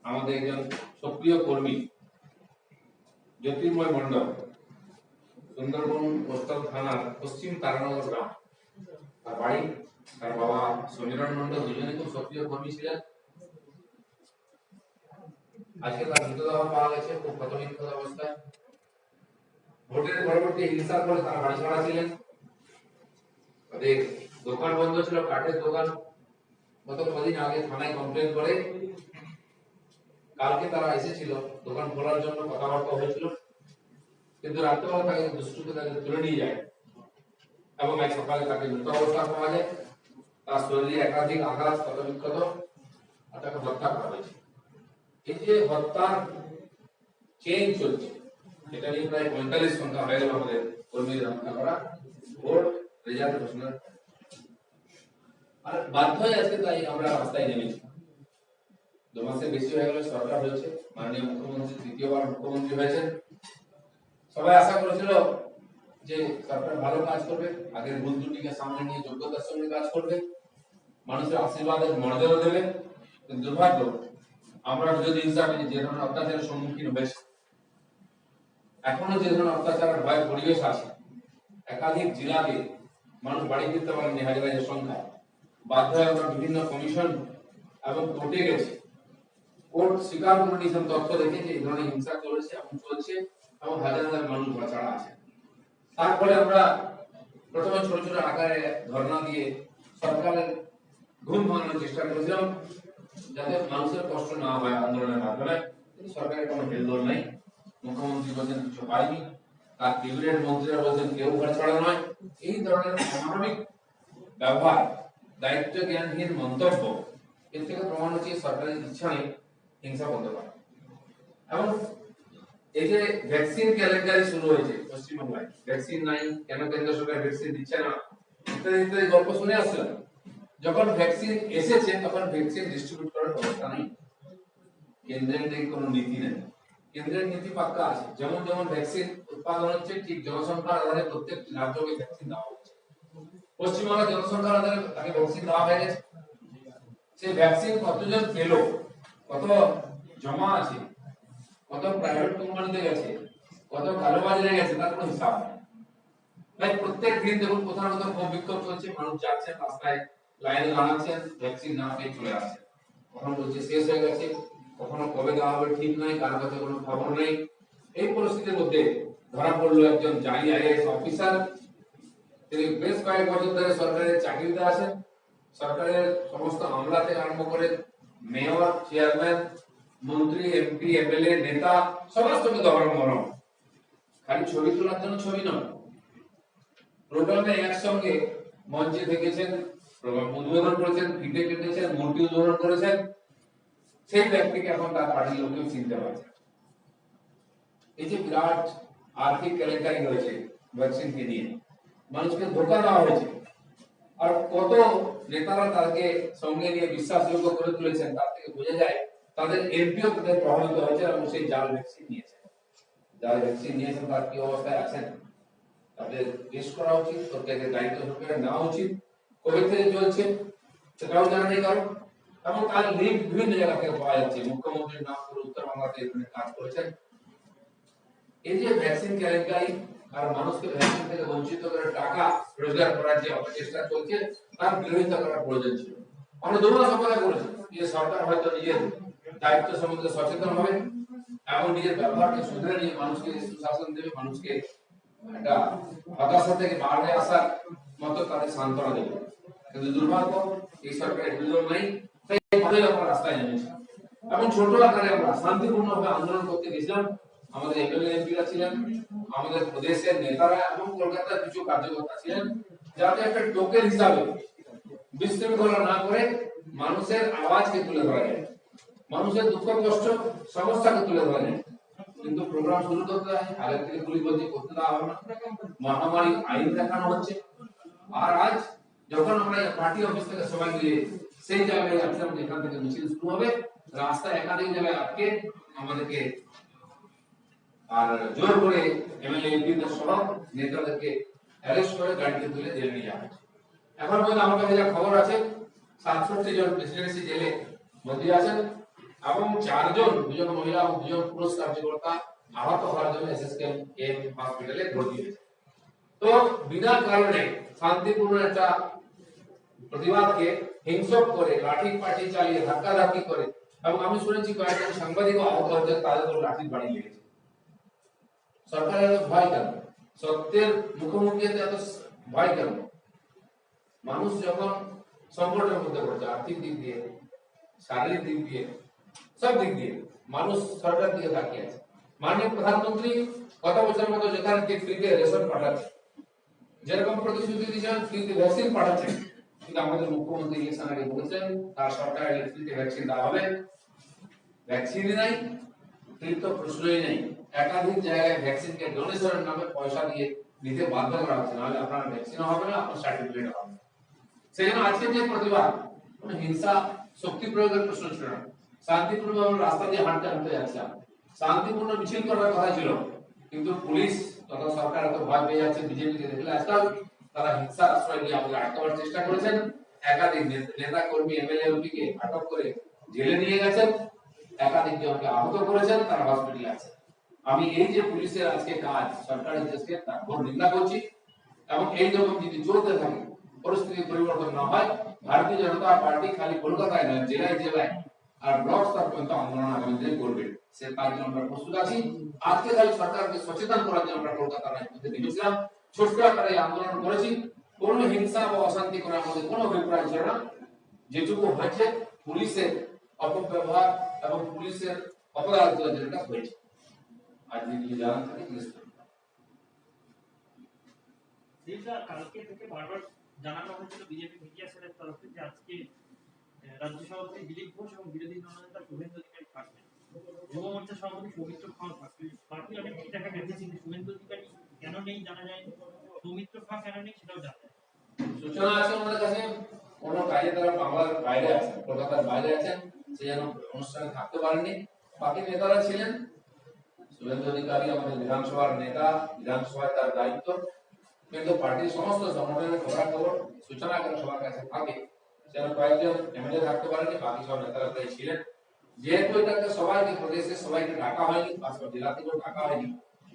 আমাদের একজন সক্রিয় কর্মী জ্যোতির্ময় মণ্ডল, সুন্দরবন কোস্টাল থানার পশ্চিম তারানগর গ্রাম তার বাড়ি। তার বাবা সমীরণ মণ্ডল দুজনে খুব সক্রিয় কর্মী ছিলেন। আজকে তার মৃতদেহ পাওয়া গেছে খুব ক্ষতবিক্ষত অবস্থায়। ভোটের পরবর্তী হিংসার ফলে তারা বাড়ি ছাড়া ছিলেন। তাদের দোকান বন্ধ ছিল, কাঠের দোকান। গত কদিন আগে থানায় কমপ্লেন করে কালকে তারা এসেছিল দোকান খোলার জন্য, কথাবার্তা হয়েছিল, কিন্তু রাত্রেবেলা তাকে দুষ্কৃতী তাকে তুলে নিয়ে যায় এবং এক সকালে তাকে মৃত অবস্থা পাওয়া যায়। তার শরীরে একাধিক আঘাত, ক্ষতবিক্ষত, আর তাকে হত্যা করা হয়েছে। এই যে হত্যার চেইন চলছে, এটা নিয়ে প্রায় 45 সংখ্যা হয়ে গেল আমাদের কর্মীদের হত্যা করা। ভোট রেজাল্ট ঘোষণা আর বাধ্য হয়ে আজকে তাই আমরা রাস্তায় নেমেছি। 2 মাসের বেশি হয়ে গেল সরকার হয়েছে, মাননীয় মুখ্যমন্ত্রী তৃতীয়বার মুখ্যমন্ত্রী হয়েছেন। সবাই আশা করেছিল যে সরকার ভালো কাজ করবে, আগের ভুল ত্রুটিকে সামনে নিয়ে যোগ্যতার সঙ্গে কাজ করবে, মানুষের আশীর্বাদের মর্যাদা দেবে। কিন্তু দুর্ভাগ্য, আমরা যদি হিসাবে যে ধরনের অত্যাচারের সম্মুখীন হয়েছে, এখনো যে ধরনের অত্যাচারের ভয় পরিবেশ আছে, একাধিক জেলাতে মানুষ বাড়ি ফিরতে পারেনি হাজার সংখ্যা। বাধ্য হয়ে আমরা বিভিন্ন কমিশন এবং কোর্টে গেছি। কোর্ট স্বীকার করে নিয়েছেন তথ্য দেখে যে এই ধরনের হিংসা চলেছে এবং চলছে এবং হাজার হাজার মানুষ বাঁচারা আছে। তারপরে আমরা প্রথমে ছোট ছোট আকারে ধর্ণা দিয়ে সরকারের ঘুম ভাঙানোর চেষ্টা করেছিলাম, যাতে মানুষের কষ্ট না হয় আন্দোলনের মাধ্যমে। কিন্তু সরকারের কোনো হেলদোল নাই। মুখ্যমন্ত্রী বলছেন কিছু হয়নি, তার ক্যাবিনেট মন্ত্রীরা বলছেন কেউ ঘর ছাড়া নয়। এই ধরনের অমানবিক ব্যবহার, দায়িত্ব জ্ঞানহীন মন্তব্য, এর থেকে প্রমাণ হচ্ছে সরকারের ইচ্ছা নেই হিংসা বন্ধ করা। এবং এই যে ভ্যাকসিন কেলেঙ্কারি শুরু হয়েছে পশ্চিমবাংলায়, ভ্যাকসিন নাই, কেন কেন্দ্র সরকার ভ্যাকসিন দিচ্ছে না, ইত্যাদি ইত্যাদি গল্প শুনে আসছিলাম। যখন ভ্যাকসিন এসেছে তখন ভ্যাকসিন ডিস্ট্রিবিউট করার ব্যবস্থা নেই। কেন্দ্রের কোনো নীতি নেই। কেন্দ্রের নীতি পাক্কা আছে, যেমন যেমন ভ্যাকসিন উৎপাদন হচ্ছে ঠিক জনসংখ্যার আধারে প্রত্যেক রাজ্যকে ভ্যাকসিন দেওয়া হচ্ছে। পশ্চিমবঙ্গের জনসংখ্যার আধারে তাকে ভ্যাকসিন দেওয়া হয়ে গেছে। সেই ভ্যাকসিন কতজন পেল, কত জমা আছে, কত প্রাইভেট কোম্পানিতে গেছে, কত কালোবাজারে গেছে, তার কোনো হিসাব নেই। তাই প্রত্যেক দিন দেখুন কোথাও না কোথাও ক্ষোভ বিক্ষোভ চলছে, মানুষ যাচ্ছেন রাস্তায়, লাইনে দাঁড়াচ্ছেন, ভ্যাকসিন না পেয়ে চলে আসছেন। কখন বলছে শেষ হয়ে গেছে, কখনো কবে দেওয়া হবে ঠিক নাই, কার কাছে কোনো খবর নেই। এই পরিস্থিতির মধ্যে ধরা পড়লো একজন জালি আইএএস অফিসার। তিনি বেশ কয়েক বছর ধরে সরকারের চাকরিতে আছেন। সরকারের সমস্ত আমলা থেকে আরম্ভ করে মেয়র, চেয়ারম্যান, মন্ত্রী, এমপি, এমএলএ, নেতা সবার সঙ্গে দহরম মহরম। খালি ছবি তোলার জন্য ছবি নয়, প্রোগ্রামে একসঙ্গে মঞ্চে থেকেছেন, প্রোগ্রাম উদ্বোধন করেছেন, ফিতে কেটেছেন, মূর্তি উদ্বোধন করেছেন। সেই ব্যক্তিকে এখন তার পার্টির লোকেও চিনতে পারছে। এই যে বিরাট আর্থিক কেলেঙ্কারি হয়েছে ভ্যাকসিনকে নিয়ে, মানুষকে ধোঁকা দেওয়া হয়েছে, আর কত নেতারা তাকে সঙ্গে নিয়ে বিশ্বাসযোগ্য করে তুলেছেন, তার থেকে বোঝা যায় তাদের এমপিও তাদের প্রভাবিত হয়েছে এবং সেই জাল ভ্যাকসিন নিয়েছেন। যারা ভ্যাকসিন নিয়েছেন তার কি অবস্থায় আছেন, তাদের টেস্ট করা উচিত, প্রত্যেকের দায়িত্ব সরকারের নেওয়া উচিত। কবে থেকে চলছে সেটাও জানা নেই কারণ। এবং তার লিঙ্ক বিভিন্ন জায়গা থেকে পাওয়া যাচ্ছে, মুখ্যমন্ত্রীর নাম করে উত্তরবঙ্গতে এখানে কাজ করেছেন। এই যে ভ্যাকসিন কেলেঙ্কারি আর মানুষকে ভ্যাকসিন থেকে বঞ্চিত করে টাকা রোজগার করার যে অপচেষ্টা চলছে, তার বিরোধিতা করার প্রয়োজন ছিল। আমরা 2 মাস অপেক্ষা করেছি যে সরকার হয়তো নিজের দায়িত্ব সম্বন্ধে সচেতন হবে এবং নিজের ব্যবহারকে শুধরে নিয়ে মানুষকে সুশাসন দেবে, মানুষকে একটা হতাশা থেকে বার হয়ে আসার মতো তাদের সান্ত্বনা দেবে। কিন্তু দুর্ভাগ্য, এই সরকারের বিরোধ নাই। তাই আমরা রাস্তায় নেমেছি এবং ছোট আকারে আমরা শান্তিপূর্ণভাবে আন্দোলন করতে গেছিলাম। আমাদের এমএলএ এমপিরা ছিলেন, আমাদের প্রদেশের নেতারা এবং কলকাতার কিছু কার্যকর্তা ছিলেন, যাতে একটা টোকেন হিসাবে বিশৃঙ্খলা না করে মানুষের আওয়াজকে তুলে ধরা যায়, মানুষের দুঃখ কষ্ট সমস্যাকে তুলে ধরা যায়। কিন্তু প্রোগ্রাম শুরু করতে হয় আগের থেকে পুলিশ বলছে করতে দেওয়া হবে না, মহামারী আইন দেখানো হচ্ছে। আর আজ যখন আমরা পার্টি অফিস থেকে সবাই মিলে সেই জায়গায় যাচ্ছিলাম যেখান থেকে মিছিল শুরু হবে, রাস্তায় একাধিক জায়গায় আটকে আমাদেরকে আর জোর করে এমএলএ এমপিদের সহ নেতাদেরকে অ্যারেস্ট করে গাড়িতে তুলে জেলে নিয়ে যাওয়া হয়েছে। এখন পর্যন্ত আমার কাছে যা খবর আছে 67 জন প্রেসিডেন্সি জেলে বন্দী আছেন এবং চারজন, দুজন মহিলা এবং দুজন পুরুষ কার্যকর্তা আহত হওয়ার জন্য এসএসকেএম হসপিটালে ভর্তি হয়েছে। তো বিনা কারণে শান্তিপূর্ণ একটা প্রতিবাদকে হিংসক করে লাঠি পাঠি চালিয়ে ধাক্কাধাক্কি করে, এবং আমি শুনেছি কয়েকজন সাংবাদিকও আহত হয়েছে, তাদের উপর লাঠির বাড়ি লেগেছে। সরকারের এত ভয় কেন? সত্যের মুখোমুখি এত ভয় কেন? মানুষ যখন সংকটের মধ্যে পড়ছে, আর্থিক দিক দিয়ে, শারীরিক দিক দিয়ে, সব দিক দিয়ে মানুষ সরকার দিকে তাকিয়ে আছে। মাননীয় প্রধানমন্ত্রী গত বছরের মতো যেখানে ফ্রিতে রেশন পাঠাচ্ছে, যেরকম প্রতিশ্রুতি দিয়েছেন ফ্রিতে ভ্যাকসিন পাঠাচ্ছেন, কিন্তু আমাদের মুখ্যমন্ত্রী ইলেকশন আগে বলেছেন তার সরকারের ফ্রিতে ভ্যাকসিন দেওয়া হবে। ভ্যাকসিনই নাই, ফ্রি তো প্রশ্নই নেই। একাধিক জায়গায় ভ্যাকসিনকে ডোনেশনের নামে পয়সা দিয়ে নিতে বাধ্য করা হচ্ছে, নাহলে আপনার ভ্যাকসিনও হবে না, আপনার সার্টিফিকেট হবে না। সেই জন্য আজকে যে প্রতিবাদ, কোনো হিংসা শক্তি প্রয়োগের প্রশ্ন ছিল না। শান্তিপূর্ণভাবে রাস্তা দিয়ে হাঁটতে হাঁটতে যাচ্ছে, শান্তিপূর্ণ মিছিল করার কথা ছিল, কিন্তু পুলিশ তথা সরকার এত ভয় পেয়ে যাচ্ছে বিজেপিকে দেখলে। আজকাল তারা হিংসার আশ্রয় নিয়ে আমাদের আটকাবার চেষ্টা করেছেন। একাধিক নেতা কর্মী এমএলএ এমপি কে আটক করে জেলে নিয়ে গেছেন, একাধিক জনকে আহত করেছেন, তারা হসপিটালে আছে। আমি এই যে পুলিশের আজকে কাজ, সরকারের দেশকে তার ঘোর নিন্দা করছি, এবং এই রকম যদি চলতে থাকে, পরিস্থিতি পরিবর্তন না হয়, ভারতীয় জনতা পার্টি খালি কলকাতায় নয়, জেলায় জেলায় আর ব্লক স্তর পর্যন্ত আন্দোলন আগামী দিনে করবে। সে তার জন্য আমরা প্রস্তুত আছি। আজকে খালি সরকারকে সচেতন করার জন্য আমরা কলকাতা রাজপথে নেমেছিলাম, ছোট্ট আকারে আন্দোলন করেছি। কোনো হিংসা বা অশান্তি করার মধ্যে কোনো অভিপ্রায় ছিল না। যেটুকু হয়েছে পুলিশের অপব্যবহার এবং পুলিশের অপরাধ যেটা হয়েছে, আজ যদি জানা থাকে কালকে থেকে বারবার জানানো হয়েছিল বিজেপি মিডিয়া সেলের তরফে যে আজকে রাজ্য সভাপতি দিলীপ ঘোষ এবং বিরোধী দলনেতা শুভেন্দু অধিকারী থাকবেন, যুব মোর্চা সভাপতি সৌমিত্র খাঁ থাকবেন। বাকি অনেক দেখা গেছে, কিন্তু শুভেন্দু অধিকারী কেন নেই জানা যায়নি, সৌমিত্র খাঁ কেন নেই সেটাও জানা যায়। সূচনা আছে আমাদের কাছে, কোনো কাজে তারা বাংলার বাইরে আছেন, কলকাতার বাইরে আছেন, সে যেন অনুষ্ঠানে থাকতে পারেননি। বাকি নেতারা ছিলেন। শুভেন্দু অধিকারী আমাদের বিধানসভার নেতা, বিধানসভায় তার দায়িত্ব, কিন্তু পার্টির সমস্ত সংগঠনের খবর সূচনা কেন সবার কাছে থাকে, যেন কয়েকজন এমএলএ থাকতে পারেনি, বাকি সব নেতারা তাই ছিলেন। যেহেতু এটাকে সবাইকে প্রদেশে সবাইকে ডাকা হয়নি, পাঁচটা জেলা থেকেও ডাকা হয়নি,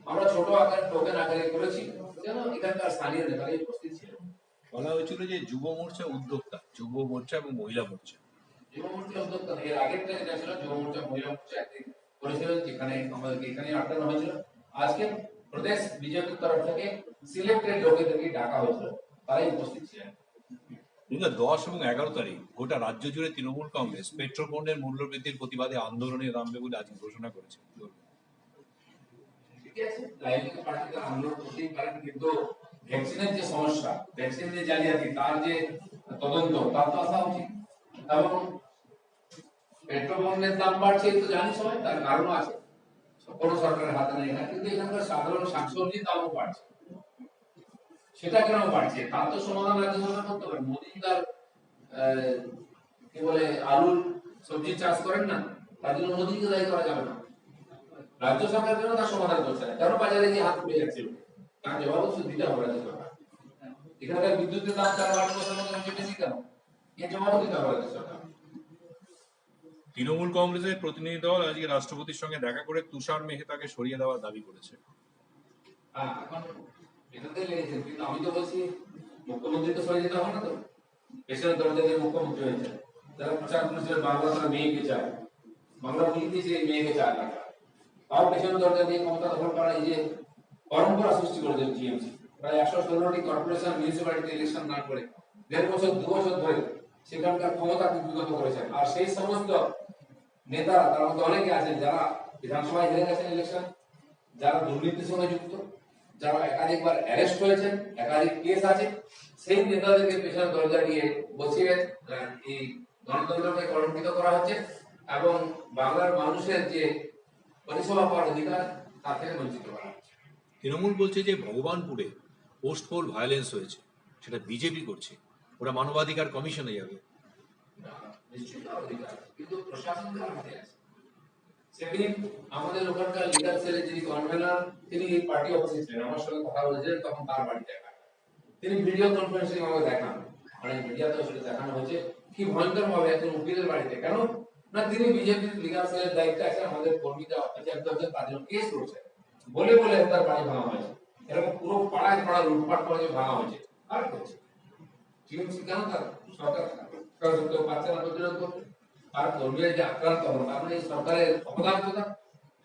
আমরা ছোট আকারে টোকেন আকারে করেছি, যেন এখানকার স্থানীয় নেতারাই উপস্থিত ছিলেন। বলা হয়েছিল যে যুব মোর্চা উদ্যোক্তা, যুব মোর্চা এবং মহিলা মোর্চা। যুব মোর্চা উদ্যোক্তা এর আগের যেটা ছিল যুব মোর্চা মহিলা মোর্চা একদিন করেছিলেন, যেখানে আমাদেরকে এখানে আটকানো হয়েছিল। আজকে প্রদেশ বিজেপির তরফ থেকে সিলেক্টেড লোকেদেরকে ডাকা হয়েছিল, তারাই উপস্থিত ছিলেন। 10 এবং 11 তারিখ গোটা রাজ্য জুড়ে তৃণমূল কংগ্রেস পেট্রোপণ্যের মূল্য বৃদ্ধির প্রতিবাদে আন্দোলনে নামবে বলে আজ ঘোষণা করেছে। ঠিক আছে, রাজনৈতিক পার্টিতে আন্দোলন করতেই পারেন, কিন্তু ভ্যাকসিনের যে সমস্যা, ভ্যাকসিন যে জালিয়াতি, তার যে তদন্ত, তার তো আসা উচিত। এবং পেট্রোপণ্যের দাম বাড়ছে তো জানি সবাই, তার কারণও আছে, কোনো সরকারের হাতে নেই না, কিন্তু এখানকার সাধারণ শাকসবজির দামও বাড়ছে। সেটা কেন বাড়ছে, তার তো সমাধান রাজ্য সরকার করতে পারে। মোদী তার কি বলে আলুর সবজি চাষ করেন না, তার জন্য মোদীকে দায়ী করা যাবে না। রাজ্য সরকার কেন তার সমাধান করছে না, কেন বাজারে গিয়ে হাত পুড়ে যাচ্ছে, তার জবাব দিতে হবে রাজ্য সরকার। এখানকার বিদ্যুতের দাম 4-8 বছরের মধ্যে বেশি কেন, এর জবাব দিতে হবে রাজ্য সরকার। তৃণমূল কংগ্রেসের প্রতিনিধি দল আজকে রাষ্ট্রপতির সঙ্গে দেখা করে তুষার মেহতাকে সরিয়ে দেওয়ার দাবি করেছে। এখন এটাতে লেগেছে, কিন্তু আমি তো বলছি মুখ্যমন্ত্রী তো সরিয়ে দিতে হবে না। তো পেছনের দরজাতে মুখ্যমন্ত্রী হয়েছে, যারা প্রচার করেছিলেন বাংলা তারা মেয়েকে চায়, বাংলা বলি দিয়েছে মেয়েকে চায় না, তাও পেছনের দরজা দিয়ে ক্ষমতা দখল করা, এই যে পরম্পরা সৃষ্টি করেছে জিএমসি। প্রায় 116টি কর্পোরেশন মিউনিসিপ্যালিটি ইলেকশন না করে 1.5 বছর 2 বছর ধরে সেখানকার ক্ষমতা কুক্ষিগত করেছেন। আর সেই সমস্ত নেতারা, তার মধ্যে অনেকে আছেন যারা বিধানসভায় হেরে গেছেন ইলেকশন, যারা দুর্নীতির সঙ্গে যুক্ত, যারা একাধিকবার অ্যারেস্ট হয়েছেন, একাধিক কেস আছে, সেই নেতাদেরকে পেছনে দরজা দিয়ে বসিয়ে এই গণতন্ত্রকে কলঙ্কিত করা হচ্ছে, এবং বাংলার মানুষের যে পরিষেবা পাওয়ার অধিকার তা থেকে বঞ্চিত করা হচ্ছে। তৃণমূল বলছে যে ভগবানপুরে পোস্ট পোল ভায়োলেন্স হয়েছে, সেটা বিজেপি করছে, ওরা মানবাধিকার কমিশনে যাবে। নিশ্চয়ই অধিকার, কিন্তু প্রশাসনের হাতে আছে। সেদিন আমাদের ওখানকার লিডার সেলের যিনি কনভেনার, তিনি পার্টি অফিসে ছিলেন, আমার সঙ্গে কথা বলেছিলেন, তখন তার বাড়ি দেখা, তিনি ভিডিও কনফারেন্সিং আমাকে দেখান, মানে মিডিয়াতে সেটা দেখানো হয়েছে কি ভয়ঙ্কর ভাবে একজন উকিলের বাড়িতে। কেন না তিনি বিজেপির লিগাল সেলের দায়িত্বে আছে, আমাদের কর্মীরা অত্যাচার করছে, তাদের কেস করছে, বলে বলে তার বাড়ি ভাঙা হয়েছে, এরকম পুরো পাড়ায় পাড়া লুটপাট করে যে ভাঙা হয়েছে, আর করছে টিএমসি কেন তার সরকার কেউ পাচ্ছে না প্রতিরোধ করতে, আর কর্মীরা যে আক্রান্ত হলো, তার মানে এই সরকারের অবদান কোথায়?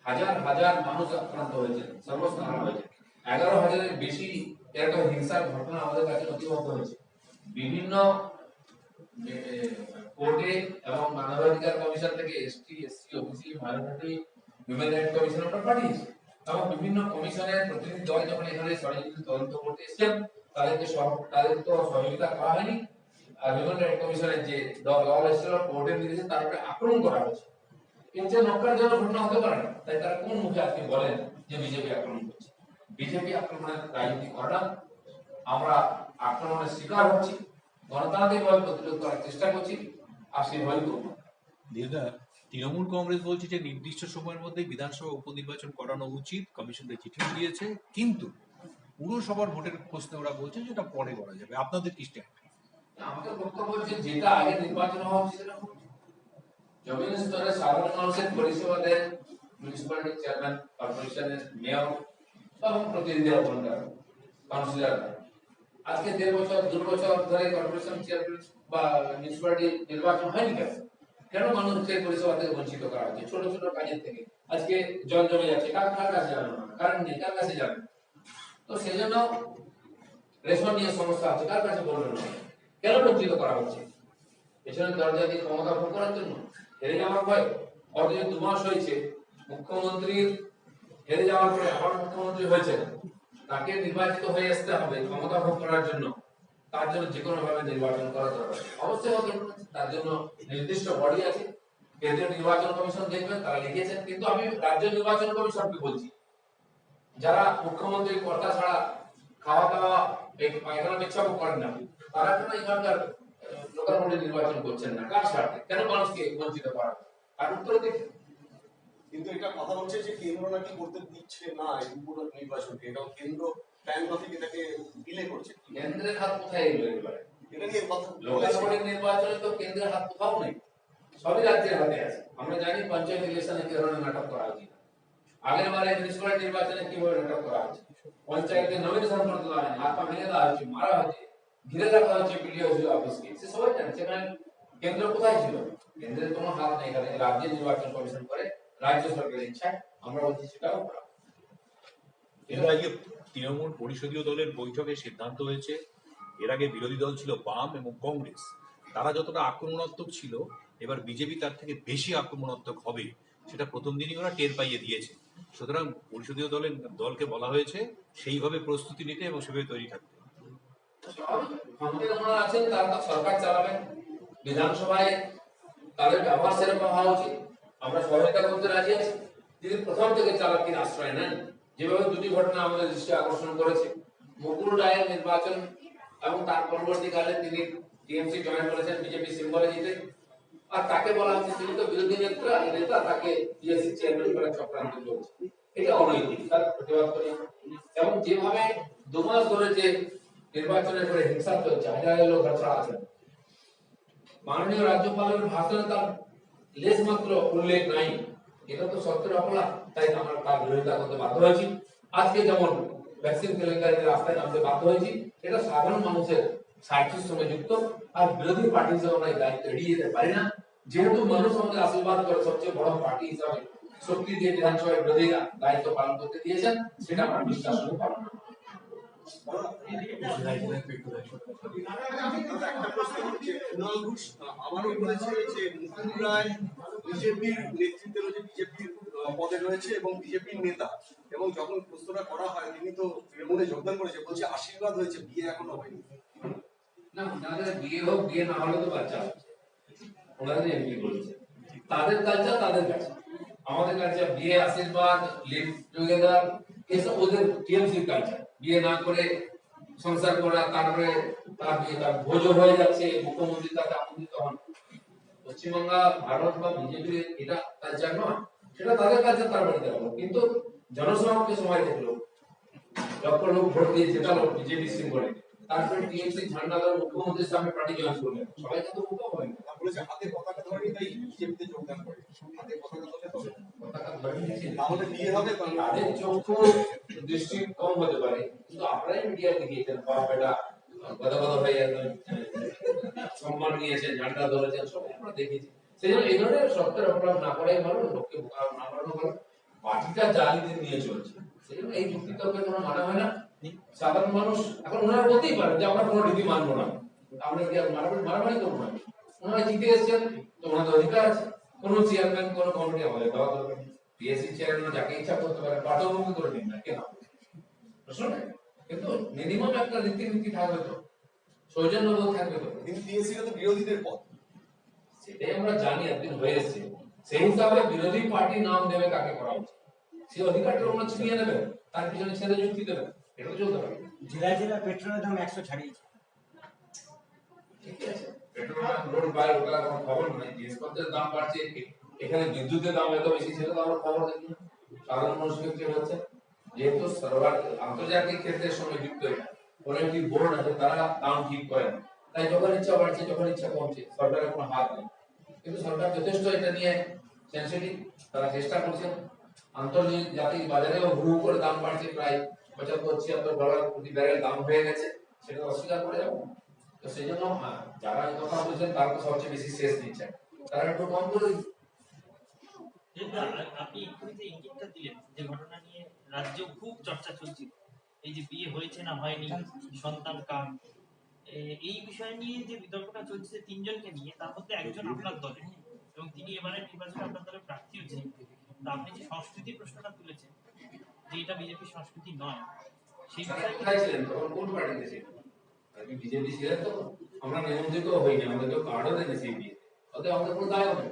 হাজার হাজার মানুষ আক্রান্ত হয়েছে, সর্বস্ব হারা হয়েছে, 11,000-এর বেশি এরকম হিংসার ঘটনা আমাদের কাছে নথিবদ্ধ হয়েছে। বিভিন্ন কোর্টে এবং মানবাধিকার কমিশন থেকে ST, SC, OBC, minority, human rights commission আমরা পাঠিয়েছি, এবং বিভিন্ন কমিশনের প্রতিনিধি দল যখন এখানে সরাসরি তদন্ত করতে এসেছেন, তাদের তো সহযোগিতা করা হয়নি, আর হিউম্যান রাইটস কমিশনের যে দল এসেছিল কোর্টের নির্দেশে তার উপরে আক্রমণ করা হয়েছে। এর যে নক্কারজনক ঘটনা হতে পারে না, তাই তারা কোন মুখে আজকে বলেন যে বিজেপি আক্রমণ করছে? বিজেপি আক্রমণের রাজনীতি করে না, আমরা আক্রমণের শিকার হচ্ছি, গণতান্ত্রিকভাবে প্রতিরোধ করার চেষ্টা করছি, আর সেভাবেই করব। দিদা, তৃণমূল কংগ্রেস বলছে যে নির্দিষ্ট সময়ের মধ্যে বিধানসভা উপনির্বাচন করানো উচিত, কমিশনকে চিঠি দিয়েছে, কিন্তু পুরসভার ভোটের প্রশ্নে ওরা বলছে যেটা পরে করা যাবে। আপনাদের কি স্ট্যান্ড? আমাদের বক্তব্য হচ্ছে যেটা আগে নির্বাচন হওয়া উচিত সেটা হোক। জমিন স্তরে সাধারণ মানুষের পরিষেবা দেন মিউনিসিপ্যালিটি চেয়ারম্যান, কর্পোরেশনের মেয়র এবং প্রতিনিধিরা, ভোটার, কাউন্সিলর। আজকে 1.5 বছর 2 বছর ধরে কর্পোরেশন চেয়ারম্যান বা মিউনিসিপ্যালিটি নির্বাচন হয়নি কেন? কেন মানুষকে পরিষেবা থেকে বঞ্চিত করা হচ্ছে? ছোট ছোট কাজের থেকে আজকে জল জমে যাচ্ছে, কার কাছে জানো না, কারেন্ট নেই, কার কাছে জানো? তো সেই জন্য রেশন নিয়ে সমস্যা আছে, কার কাছে বলবেন না? কেন বঞ্চিত করা হচ্ছে? পেছনের দরজা দিয়ে ক্ষমতা ভোগ করার জন্য, হেরে যাওয়ার ভয়। অথচ 2 মাস হয়েছে মুখ্যমন্ত্রীর হেরে যাওয়ার পরে আবার মুখ্যমন্ত্রী হয়েছে, তাকে নির্বাচিত হয়ে আসতে হবে ক্ষমতা ভোগ করার জন্য, তার জন্য যে কোনো ভাবে নির্বাচন করা দরকার। অবশ্যই হবে, তার জন্য নির্দিষ্ট বডি আছে, কেন্দ্রীয় নির্বাচন কমিশন দেখবেন, তারা লিখেছেন। কিন্তু আমি রাজ্য নির্বাচন কমিশনকে বলছি, যারা মুখ্যমন্ত্রীর কর্তা ছাড়া খাওয়া দাওয়া পায়খানা পেচ্ছাপও করেন না, তারা কেন এখানকার লোকাল বডি নির্বাচন করছেন না? কার স্বার্থে? কেন মানুষকে বঞ্চিত করা? আর উত্তর দেখি। কিন্তু এটা কথা বলছে যে কেন্দ্র নাকি করতে দিচ্ছে না এই পুরো নির্বাচনকে, এটা কেন্দ্র প্ল্যান থেকে এটাকে ডিলে করছে। কেন্দ্রের হাত কোথায় এলো এবারে? এটা নিয়ে কথা লোকাল বডি নির্বাচনে তো কেন্দ্রের হাত কোথাও নেই, সবই রাজ্যের হাতে আছে। আমরা জানি পঞ্চায়েত ইলেকশনে কি ধরনের নাটক করা হয়েছিল, আগের বারে মিউনিসিপ্যালিটি নির্বাচনে কিভাবে নাটক করা হয়েছে, পঞ্চায়েতে নমিনেশন করতে দেওয়া হয়নি, হাত পা ভেঙে দেওয়া হয়েছে, মারা হয়েছে, ঘিরে রাখা হয়েছে বিডিও অফিসকে। সে সবাই জানে সেখানে কেন্দ্র কোথায় ছিল। কেন্দ্রের কোনো হাত নেই, এখানে রাজ্যের নির্বাচন কমিশন করে রাজ্য সরকারের ইচ্ছায়। আমরা বলছি সেটাও করা। এর আগে তৃণমূল পরিষদীয় দলের বৈঠকে সিদ্ধান্ত হয়েছে, এর আগে বিরোধী দল ছিল বাম এবং কংগ্রেস, তারা যতটা আক্রমণাত্মক ছিল, এবার বিজেপি তার থেকে বেশি আক্রমণাত্মক হবে, সেটা প্রথম দিনই ওরা টের পাইয়ে দিয়েছে। সুতরাং পরিষদীয় দলকে বলা হয়েছে সেইভাবে প্রস্তুতি নিতে এবং সেভাবে তৈরি থাকতে। ক্ষমতায় ওনারা আছেন, তারা তো সরকার চালাবেন, বিধানসভায় তাদের ব্যবহার সেরকম হওয়া উচিত। আমরা সহায়তা করতে রাজি আছি। তিনি প্রথম থেকে চালাকির আশ্রয় নেন, যেভাবে দুটি ঘটনা আমাদের দৃষ্টি আকর্ষণ করেছে, মুকুল রায়ের নির্বাচন এবং তার পরবর্তীকালে তিনি টিএমসি জয়েন করেছেন বিজেপি সিম্বলে জিতে, আর তাকে বলা হচ্ছে তিনি তো বিরোধী নেতা, তাকে পিএসসি চেয়ারম্যান করার চক্রান্ত চলছে। এটা অনৈতিক, তার প্রতিবাদ করি। এবং যেভাবে 2 মাস ধরে যে নির্বাচনের পরে হিংসা চলছে, হাজার হাজার লোক ঘটনা আছেন, মাননীয় রাজ্যপালের ভাষণে তার লেশ মাত্র উল্লেখ নাই, এটা তো সত্যের অপরাধ। তাই আমরা তার বিরোধিতা করতে বাধ্য হয়েছি। আজকে যেমন ভ্যাকসিন কেলেঙ্কারির রাস্তায় নামতে বাধ্য হয়েছি, এটা সাধারণ মানুষের স্বার্থের সঙ্গে যুক্ত। আর বিরোধী পার্টি হিসেবে আমরা এই দায়িত্ব এড়িয়ে যেতে পারি না, যেহেতু মানুষ আমাদের আশীর্বাদ করে সবচেয়ে বড় পার্টি হিসাবে শক্তি দিয়ে বিধানসভায় বিরোধীরা দায়িত্ব পালন করতে দিয়েছেন, সেটা আমরা বিশ্বাস করে পালন করব। আমারও বলেছে যে মুকুল রায় বিজেপির নেতৃত্বে রয়েছে, বিজেপির পদে রয়েছে এবং বিজেপির নেতা, এবং যখন প্রশ্নটা করা হয় তিনি তো তৃণমূলে যোগদান করেছে, বলছে আশীর্বাদ হয়েছে, বিয়ে এখনো হয়নি। না, ওনাদের বিয়ে হোক, বিয়ে না হলে তো বাচ্চা হচ্ছে, ওনাদের এমপি বলেছে, তাদের কালচার তাদের কাছে, আমাদের কাছে বিয়ে, আশীর্বাদ, লিভ টুগেদার, এসব ওদের টিএমসির কালচার। বিয়ে না করে সংসার করা, তারপরে তার বিয়ে, তার ভোজও হয়ে যাচ্ছে, মুখ্যমন্ত্রী তাকে আমন্ত্রিত হন। পশ্চিমবঙ্গ, ভারত বা বিজেপির এটা কালচার নয়, সেটা তাদের কাছে তার বাড়িতে হলো। কিন্তু জনসমাজকে সময় দেখলো, লক্ষ লোক ভোট দিয়ে জেতালো বিজেপি সিম্বলে, তারপরে টিএমসি ঝান্ডা ধরে মুখ্যমন্ত্রীর সামনে পার্টি জয়েন করলেন, সবাইকে তো মুক্ত হবে তার বলেছে হাতে পতাকা ধরেনি তাই বিজেপিতে যোগদান করে, হাতে পতাকা ধরে তবে পতাকা ধরে নিয়েছে। তাহলে বিয়ে হবে তাদের চক্ষু দৃষ্টি কম হতে পারে, কিন্তু আপনারাই মিডিয়া দেখিয়েছেন বাপ বেটা কথা কথা ভাই একদম সম্মান নিয়েছেন, ঝান্ডা ধরেছেন, সবাই আমরা দেখেছি। সেই জন্য এই ধরনের সত্যের অপরাধ না করাই ভালো, লোককে বোকা না বানানো ভালো। পার্টিটা জালিদের নিয়ে চলছে, সেই জন্য এই যুক্তি তর্কের কোনো মানে হয় না। সাধারণ মানুষ এখন ওনারা বলতেই পারেন যে আমরা কোনো রীতি মানবো না, আমরা কি আর মারামারি করবো না? ওনারা জিতে এসেছেন তো ওনাদের অধিকার আছে। কোনো চেয়ারম্যান কোনো কমিটি আমাদের দেওয়া দরকার নেই, পিএসসি চেয়ারম্যান যাকে ইচ্ছা করতে পারে, পাঠ্যভূমি করে নিন না, কেন প্রশ্ন নেই। কিন্তু মিনিমাম একটা রীতিনীতি থাকবে তো, সৌজন্যবোধ থাকবে তো। কিন্তু পিএসসি তো বিরোধীদের পদ, সেটাই আমরা জানি এতদিন হয়ে এসেছে। সেই হিসাবে বিরোধী পার্টি নাম দেবে কাকে করা উচিত, সেই অধিকারটা ওনারা ছিনিয়ে নেবেন, তার পিছনে ছেড়ে যুক্তি দেবেন, এটা তো চলতে পারে। জেলায় জেলায় পেট্রোলের দাম 100 ছাড়িয়েছে। ঠিক আছে, পেট্রোল রোড বাইরে ওটা কোনো খবর নেই, জিনিসপত্রের দাম বাড়ছে, এখানে বিদ্যুতের দাম এত বেশি ছিল তো আমরা খবর দেখি না। সাধারণ মানুষকে কি হচ্ছে, যেহেতু সরকার আন্তর্জাতিক ক্ষেত্রের সঙ্গে যুক্ত, এটা কোনো একটি বোর্ড আছে, তারা দাম ঠিক করেন, তাই যখন ইচ্ছা বাড়ছে যখন ইচ্ছা কমছে, সরকারের কোনো হাত নেই। কিন্তু সরকার যথেষ্ট এটা নিয়ে সেন্সিটিভ, তারা চেষ্টা করছেন। আন্তর্জাতিক বাজারেও হু হু করে দাম বাড়ছে, প্রায় $75-76 প্রতি ব্যারেল দাম হয়ে গেছে, সেটা অস্বীকার করে যাবো। তো সেই জন্য যারা এই কথা বলছেন তারা তো সবচেয়ে বেশি শেষ দিচ্ছেন, তারা একটু কম করে দিন। আপনি এক্ষুনি যে ইঙ্গিতটা দিলেন, যে ঘটনা নিয়ে রাজ্যে খুব চর্চা চলছিল, এই যে বিয়ে হয়েছে না হয়নি, সন্তান কার, এই বিষয় নিয়ে যে বিতর্কটা চলছে তিনজনকে নিয়ে, তার মধ্যে একজন আপনার দলের, এবং তিনি এবারে নির্বাচনে আপনার দলের প্রার্থী হচ্ছেন। তা আপনি যে সংস্কৃতি প্রশ্নটা তুলেছেন, যে এটা বিজেপির সংস্কৃতি নয়, সেই বিষয়ে কোথায় ছিলেন তখন, কোন পার্টিতে ছিলেন? আপনি বিজেপি ছিলেন তো, আমরা নিমন্ত্রিত হইনি, আমাদের কেউ কার্ডও দেয়নি সেই বিয়ে, অতএব আমাদের কোনো দায় নেই।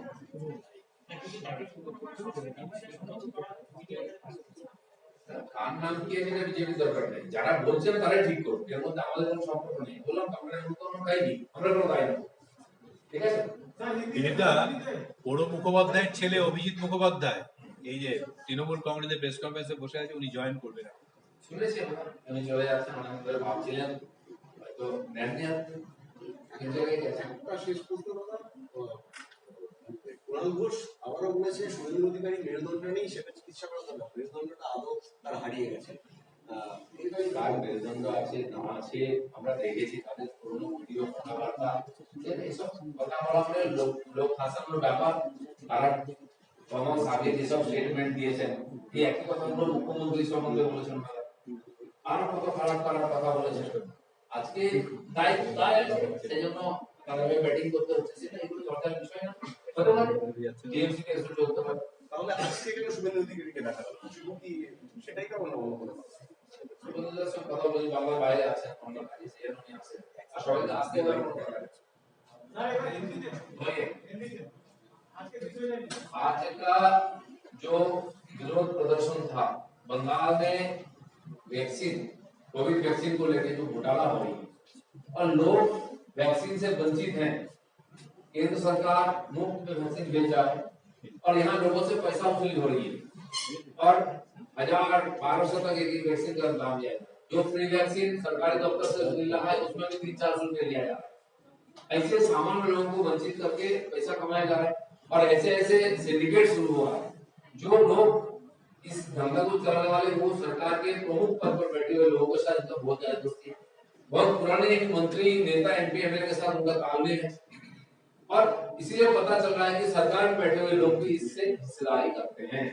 কার নাম কি আছে এটা বিজেপির দরকার নেই, যারা বলছেন তারাই ঠিক করুন, এর মধ্যে আমাদের কোনো সম্পর্ক নেই। বললাম তো, আমরা কোনো দায় নেই, আমরা কোনো দায় নেই, ঠিক আছে। দিলীপদা, পৌর মুখোপাধ্যায়ের ছেলে অভিজিৎ মুখোপাধ্যায় এই যে তৃণমূল কংগ্রেসের প্রেস কনফারেন্সে বসে আছে, উনি জয়েন করবেন। শুনেছি আমরা, উনি চলে যাচ্ছেন, অনেক ধরে ভাবছিলেন হয়তো নেননি, আপনি চলে গেছেন। শেষ প্রশ্ন দাদা, কুণাল ঘোষ আবারও বলেছে শুভেন্দু অধিকারী মেরুদণ্ড নেই, সেটা চিকিৎসা করা দরকার, মেরুদণ্ডটা আদৌ তার হারিয়ে গেছে। কার মেরুদণ্ড আছে না আছে আমরা দেখেছি, তাদের পুরোনো ভিডিও কথাবার্তা, এইসব কথা বলা মানে লোক হাসানোর ব্যাপার। তারা কমাস আগে যেসব স্টেটমেন্ট দিয়েছেন, এই একই কথা মুখ্যমন্ত্রী সম্বন্ধে বলেছেন, আর কত খারাপ খারাপ কথা বলেছেন। আজকে দায় আছে, সেই জন্য তারা ব্যাটিং করতে হচ্ছে, সেটা এগুলো দরকার বিষয় না। হতে পারে টিএমসি কে এসে চলতে পারে, তাহলে আজকে কেন শুভেন্দু অধিকারীকে দেখা গেল, শুধু কি সেটাই কেমন অবলম্বন? সুবন্ধুদের সঙ্গে কথা বলি, বাংলার বাইরে আছেন, অন্য কাজে সেই জন্য উনি আসেন, আর সবাইকে আসতে হবে কোনো দরকার নেই। आज का जो विरोध प्रदर्शन था बंगाल में वैक्सीन, कोविड वैक्सीन को लेकर जो घोटाला हो रही है और लोग वैक्सीन से वंचित हैं, केंद्र सरकार मुफ्त में वैक्सीन भेज रहा है और यहाँ लोगों से पैसा वसूली हो रही है और 1000-1200 तक एक वैक्सीन का दाम जाएगा। जो फ्री वैक्सीन सरकारी दफ्तर से मिल रहा है उसमें भी 300-400 रुपए लिया जा रहा है। ऐसे सामान्य लोगों को वंचित करके पैसा कमाया जा रहा है और ऐसे ऐसे सिंडिकेट शुरू हुआ है। जो लोग इस धंधा को चलाने वाले वो सरकार के प्रमुख पद पर बैठे हुए लोगों के साथ इनका बहुत ज्यादा दोस्ती है। बहुत पुराने एक मंत्री नेता एमपी एमएलए के साथ उनका तालमेल है और इसीलिए पता चल रहा है कि सरकार में बैठे हुए लोग भी इससे हिस्सेदारी करते हैं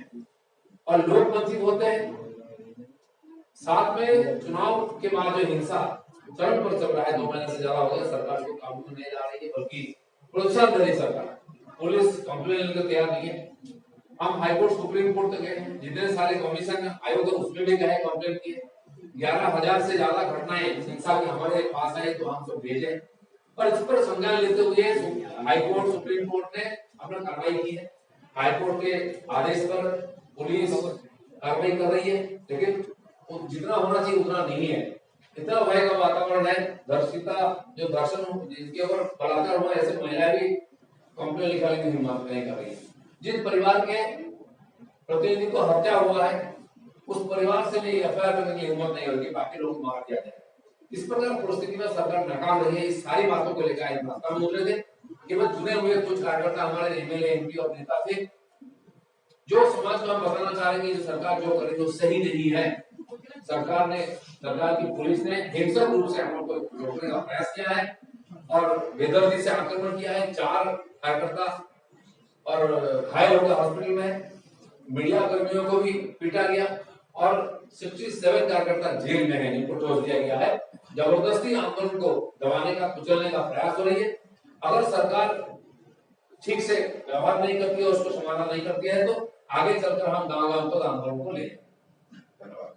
और लोग वंचित होते हैं। साथ में चुनाव के बाद जो हिंसा चरम पर चल रहा है, 2 महीने से ज्यादा हो गया, सरकार को काबू में नहीं ला रही है, बल्कि प्रोत्साहन दे रही सरकार। पुलिस कंप्लेन लेकर तैयार नहीं है। हम हाईकोर्ट सुप्रीम कोर्ट तक गए, जितने सारे कमीशन आयोग है उसमें भी गए, कंप्लेन किए। 11,000 से ज्यादा घटनाएं हिंसा की हमारे पास आई तो हम सब भेजे और इस पर संज्ञान लेते हुए हाईकोर्ट सुप्रीम कोर्ट ने अपना कार्रवाई की है। हाईकोर्ट के आदेश पर पुलिस कार्रवाई कर रही है, लेकिन जितना होना चाहिए उतना नहीं है। इतना भय का वातावरण है, दर्शिता जो दर्शन जिनके ऊपर बलात्कार हुआ, ऐसे महिला भी कंप्लेन लिखाने की हिम्मत नहीं कर रही है। जिस परिवार के प्रतिनिधि को हत्या हुआ है उस परिवार से भी एफआईआर करने की हिम्मत नहीं होगी, बाकी लोग मार दिया जाए। इस प्रकार परिस्थिति में सरकार नाकाम रही है। इस सारी बातों को लेकर आज रास्ता में उतरे थे। केवल चुने हुए कुछ कार्यकर्ता हमारे एमएलए एमपी और नेता थे जो समाज को हम बताना चाह रहे हैं कि सरकार जो कर रही है वो सही नहीं है। सरकार की पुलिस ने हिंसक रूप से हमलोग को रोकने का प्रयास किया है और बेदर्दी से आक्रमण किया है। 4 कार्यकर्ता और घायल होकर हॉस्पिटल में, मीडिया कर्मियों को भी पीटा गया और 67 कार्यकर्ता जेल में है, इनको ठोस दिया गया है। जबरदस्ती आंदोलन को दबाने का, कुचलने का प्रयास हो रही है। अगर सरकार ठीक से व्यवहार नहीं करती है, उसको समाधान नहीं करती है, तो आगे चलकर हम गांव-गांव तक आंदोलन को ले धन्यवाद।